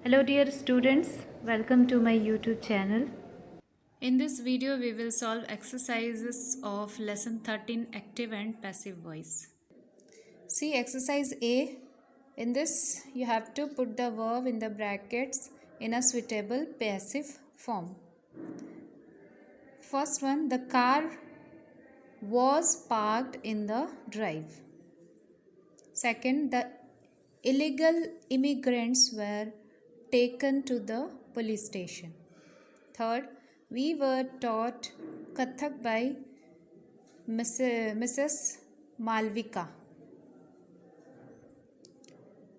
Hello dear students, welcome to my YouTube channel. In this video, we will solve exercises of lesson 13 active and passive voice. See exercise A. In this, you have to put the verb in the brackets in a suitable passive form. First one, the car was parked in the drive. Second, the illegal immigrants were taken to the police station. Third, we were taught Kathak by Mrs. Malvika.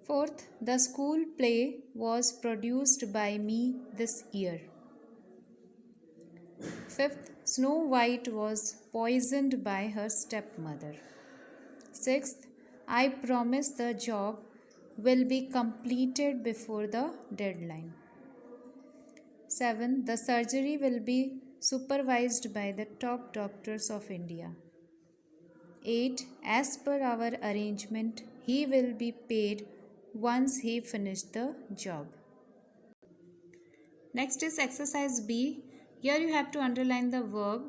Fourth, the school play was produced by me this year. Fifth, Snow White was poisoned by her stepmother. Sixth, I promise the job will be completed before the deadline. 7. The surgery will be supervised by the top doctors of India. 8. As per our arrangement, he will be paid once he finished the job. Next is exercise B. Here you have to underline the verb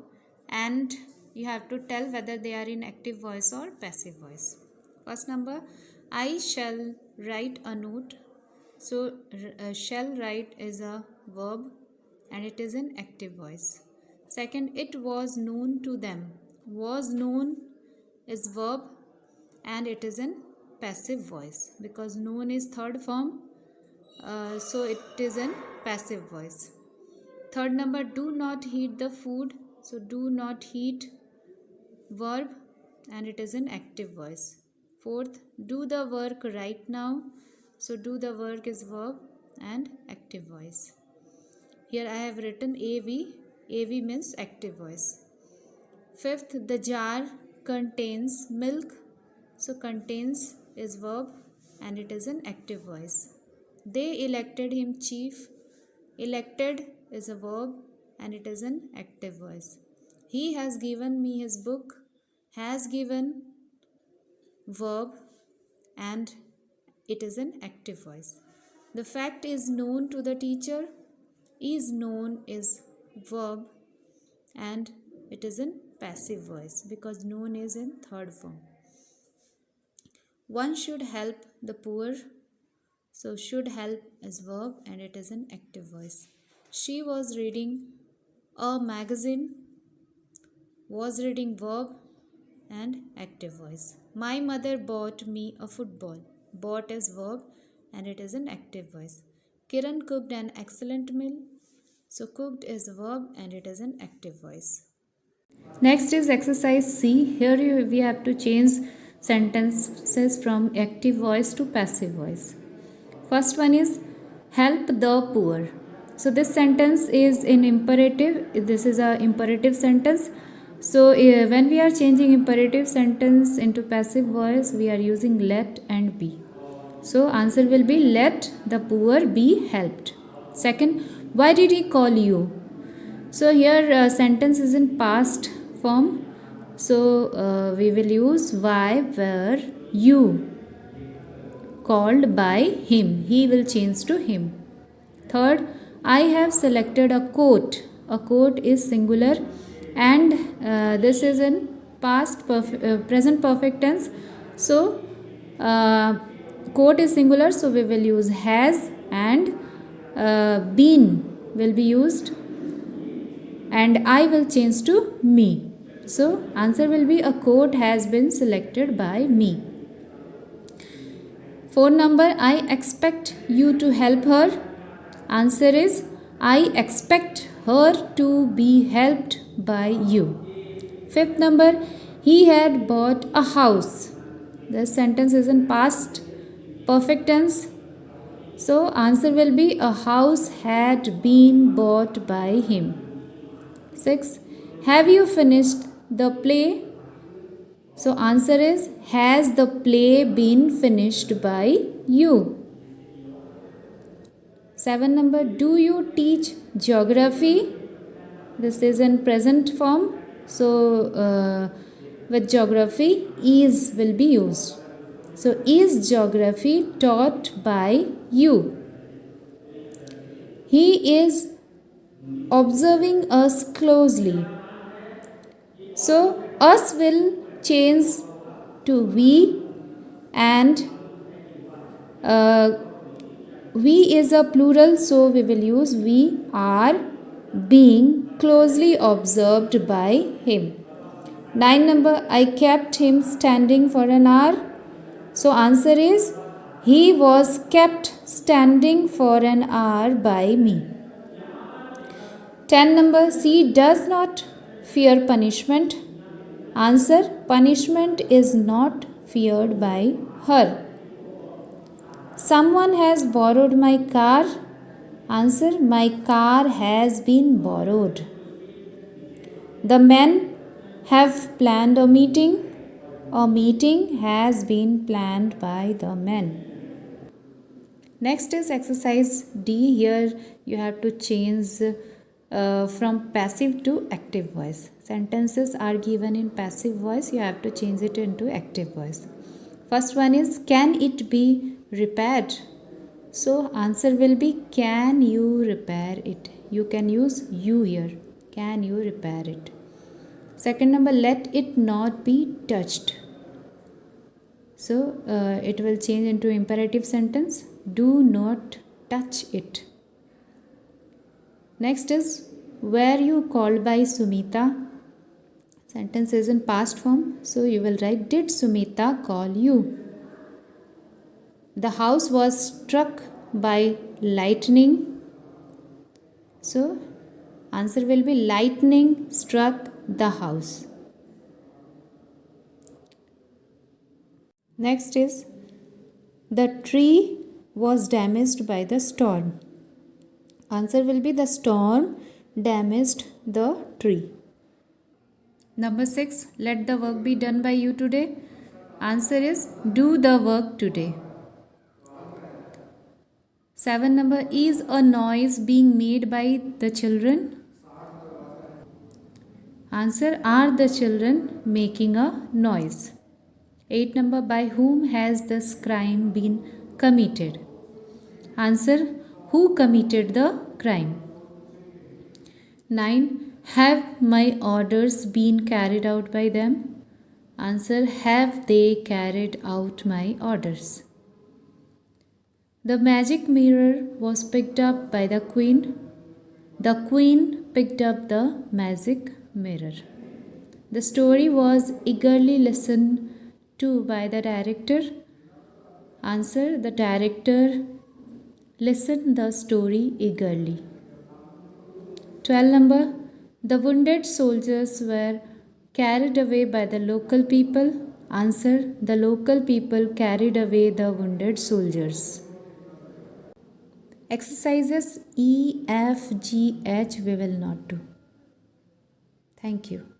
and you have to tell whether they are in active voice or passive voice. First number, I shall write a note. So shall write is a verb and it is in active voice. Second, it was known to them. Was known is verb and it is in passive voice because known is third form. So it is in passive voice. Third number, do not heat the food. So do not heat verb and it is in active voice. Fourth, do the work right now. So do the work is verb and active voice. Here I have written AV. AV means active voice. Fifth, the jar contains milk. So contains is verb and it is an active voice. They elected him chief. Elected is a verb and it is an active voice. He has given me his book. Has given verb and it is an active voice. The fact is known to the teacher. Is known is verb and it is in passive voice because known is in third form. One should help the poor. So should help is verb and it is in active voice. She was reading a magazine. Was reading verb and active voice. My mother bought me a football. Bought is verb and it is an active voice. Kiran cooked an excellent meal. So cooked is verb and it is an active voice. Next is exercise C. Here we have to change sentences from active voice to passive voice. First one is help the poor. So this sentence is in imperative. This is a imperative sentence. So when we are changing imperative sentence into passive voice, we are using let and be. So answer will be let the poor be helped. Second, why did he call you? So here sentence is in past form. So we will use why were you called by him. He will change to him. Third, I have selected a coat. A coat is singular and this is in present perfect tense. So coat is singular, so we will use has and been will be used and I will change to me. So answer will be a coat has been selected by me. 4 number, I expect you to help her. Answer is I expect her to be helped by you. 5th number, he had bought a house. The sentence is in past perfect tense. So answer will be a house had been bought by him. 6. Have you finished the play? So answer is has the play been finished by you? 7 number, do you teach geography? This is in present form. So with geography is will be used. So is geography taught by you? He is observing us closely. So, us will change to we, and uh, we is a plural, so we will use we are being closely observed by him. 9 number, I kept him standing for an hour. So answer is he was kept standing for an hour by me. 10 number, she does not fear punishment. Answer, punishment is not feared by her. Someone has borrowed my car. Answer, my car has been borrowed. The men have planned a meeting. A meeting has been planned by the men. Next is exercise D. Here you have to change from passive to active voice. Sentences are given in passive voice. You have to change it into active voice. First one is, can it be repaired? So answer will be, can you repair it? You can use you here. Can you repair it? Second number, let it not be touched. So it will change into imperative sentence. Do not touch it. Next is, were you called by Sumita? Sentence is in past form. So you will write, did Sumita call you? The house was struck by lightning. So answer will be, lightning struck the house. Next is, the tree was damaged by the storm. Answer will be, the storm damaged the tree. Number 6, let the work be done by you today. Answer is, do the work today. 7 number, is a noise being made by the children? Answer, are the children making a noise? 8 number, by whom has this crime been committed? Answer, who committed the crime? 9, have my orders been carried out by them? Answer, have they carried out my orders? The magic mirror was picked up by the queen. The queen picked up the magic mirror. The story was eagerly listened to by the director. Answer, the director listened the story eagerly. 12 number, the wounded soldiers were carried away by the local people. Answer, the local people carried away the wounded soldiers. Exercises E, F, G, H we will not do. Thank you.